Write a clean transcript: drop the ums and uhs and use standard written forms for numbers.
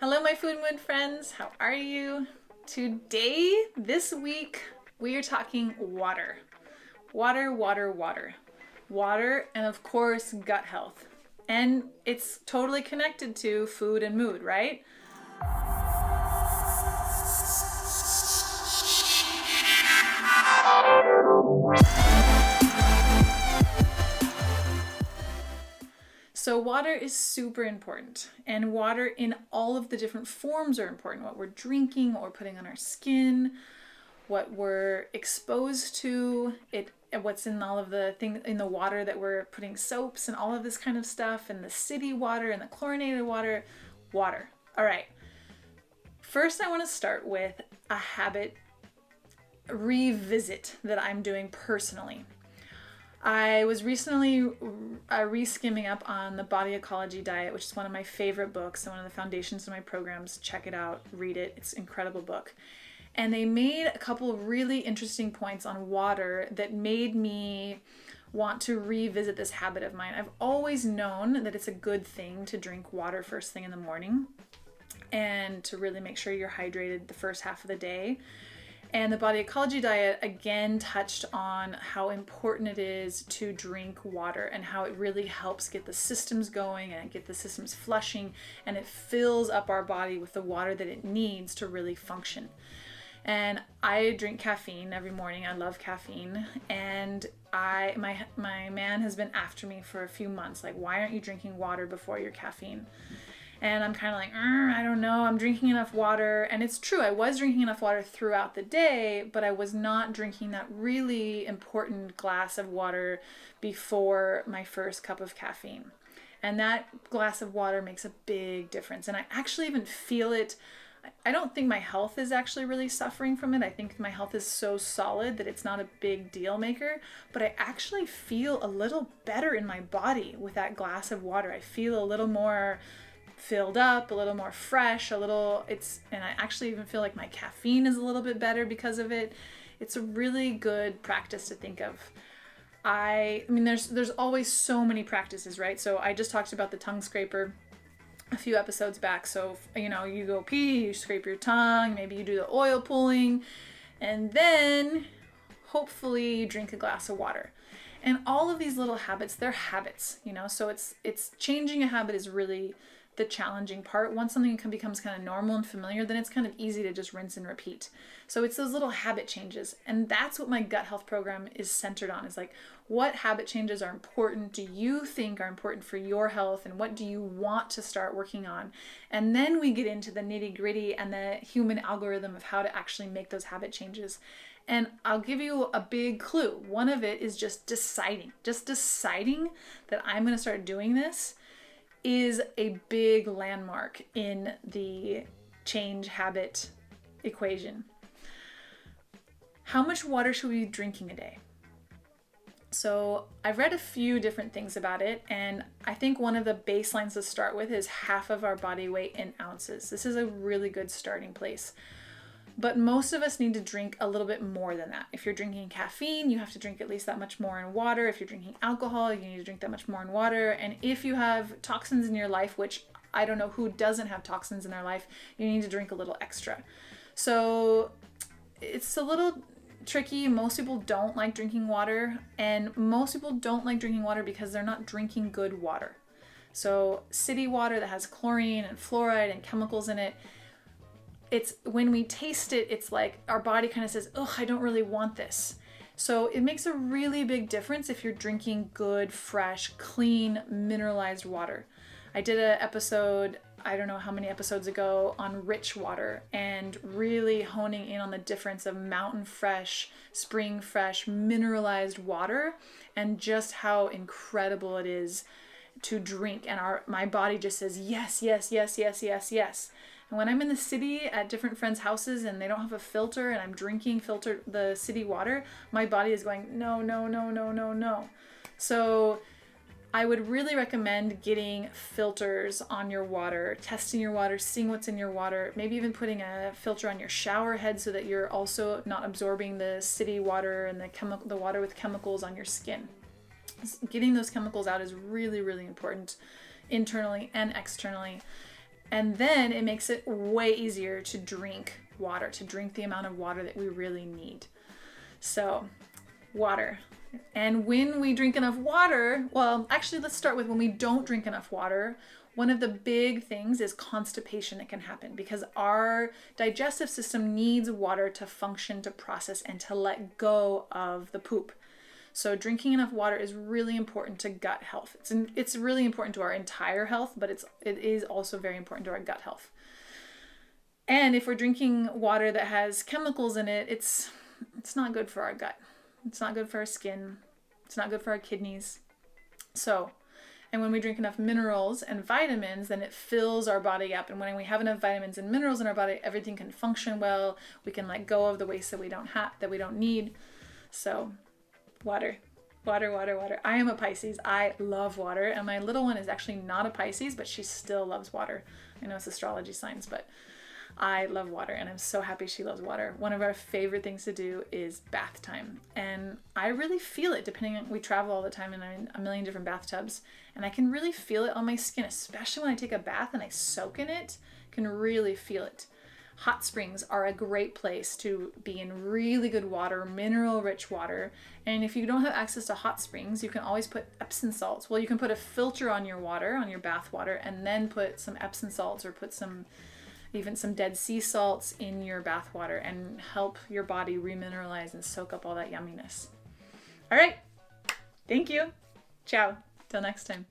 Hello, my Food Mood friends. How are you? Today, this week, we are talking water. Water, water, water. Water, and of course, gut health. And it's totally connected to food and mood, right? So water is super important, and water in all of the different forms are important. What we're drinking, what we're putting on our skin, what we're exposed to, what's in all of the thing in the water that we're putting soaps and all of this kind of stuff, and the city water and the chlorinated water. All right. First, I want to start with a habit revisit that I'm doing personally. I was recently re-skimming up on the Body Ecology Diet, which is one of my favorite books and one of the foundations of my programs. Check it out, read it. It's an incredible book. And they made a couple of really interesting points on water that made me want to revisit this habit of mine. I've always known that it's a good thing to drink water first thing in the morning and to really make sure you're hydrated the first half of the day. And the Body Ecology Diet again touched on how important it is to drink water and how it really helps get the systems going and get the systems flushing, and it fills up our body with the water that it needs to really function. And I drink caffeine every morning. I love caffeine. And my man has been after me for a few months. Like, why aren't you drinking water before your caffeine? And I'm kind of like, I don't know, I'm drinking enough water. And it's true, I was drinking enough water throughout the day, but I was not drinking that really important glass of water before my first cup of caffeine. And that glass of water makes a big difference. And I actually even feel it. I don't think my health is actually really suffering from it. I think my health is so solid that it's not a big deal maker, but I actually feel a little better in my body with that glass of water. I feel a little more filled up, a little more fresh, and I actually even feel like my caffeine is a little bit better because of it. It's a really good practice to think of. I mean, there's always so many practices, right? So I just talked about the tongue scraper a few episodes back. So, you go pee, you scrape your tongue, maybe you do the oil pulling, and then hopefully you drink a glass of water. And all of these little habits, they're habits, so it's changing a habit is really the challenging part. Once something becomes kind of normal and familiar, then it's kind of easy to just rinse and repeat. So it's those little habit changes. And that's what my gut health program is centered on, is like, what habit changes are important, do you think are important for your health, and what do you want to start working on? And then we get into the nitty gritty and the human algorithm of how to actually make those habit changes. And I'll give you a big clue. One of it is just deciding that I'm going to start doing this is a big landmark in the change habit equation. How much water should we be drinking a day? So I've read a few different things about it, and I think one of the baselines to start with is half of our body weight in ounces. This is a really good starting place. But most of us need to drink a little bit more than that. If you're drinking caffeine, you have to drink at least that much more in water. If you're drinking alcohol, you need to drink that much more in water. And if you have toxins in your life, which I don't know who doesn't have toxins in their life, you need to drink a little extra. So it's a little tricky. Most people don't like drinking water, and most people don't like drinking water because they're not drinking good water. So city water that has chlorine and fluoride and chemicals in it, it's when we taste it, it's like our body kind of says, I don't really want this. So it makes a really big difference if you're drinking good, fresh, clean, mineralized water. I did an episode, I don't know how many episodes ago, on rich water and really honing in on the difference of mountain fresh, spring fresh, mineralized water and just how incredible it is to drink. And my body just says, yes, yes, yes, yes, yes, yes. And when I'm in the city at different friends' houses and they don't have a filter and I'm drinking the city water, my body is going, no, no, no, no, no, no. So I would really recommend getting filters on your water, testing your water, seeing what's in your water, maybe even putting a filter on your shower head so that you're also not absorbing the city water and the water with chemicals on your skin. Getting those chemicals out is really, really important internally and externally. And then it makes it way easier to drink water, to drink the amount of water that we really need. So, water. And when we drink enough water, well, actually, let's start with when we don't drink enough water. One of the big things is constipation that can happen because our digestive system needs water to function, to process, and to let go of the poop. So drinking enough water is really important to gut health. It's really important to our entire health, but it is also very important to our gut health. And if we're drinking water that has chemicals in it, it's not good for our gut. It's not good for our skin. It's not good for our kidneys. And when we drink enough minerals and vitamins, then it fills our body up. And when we have enough vitamins and minerals in our body, everything can function well. We can let go of the waste that we don't need. So, water. I am a Pisces. I love water. And my little one is actually not a Pisces, but she still loves water. I know it's astrology signs, but I love water, and I'm so happy she loves water. One of our favorite things to do is bath time. And I really feel it we travel all the time and I'm in a million different bathtubs. And I can really feel it on my skin, especially when I take a bath and I soak in it. I can really feel it. Hot springs are a great place to be in really good water, mineral-rich water. And if you don't have access to hot springs, you can always put Epsom salts. Well, you can put a filter on your water, on your bath water, and then put some Epsom salts or put even some Dead Sea salts in your bath water and help your body remineralize and soak up all that yumminess. All right. Thank you. Ciao. Till next time.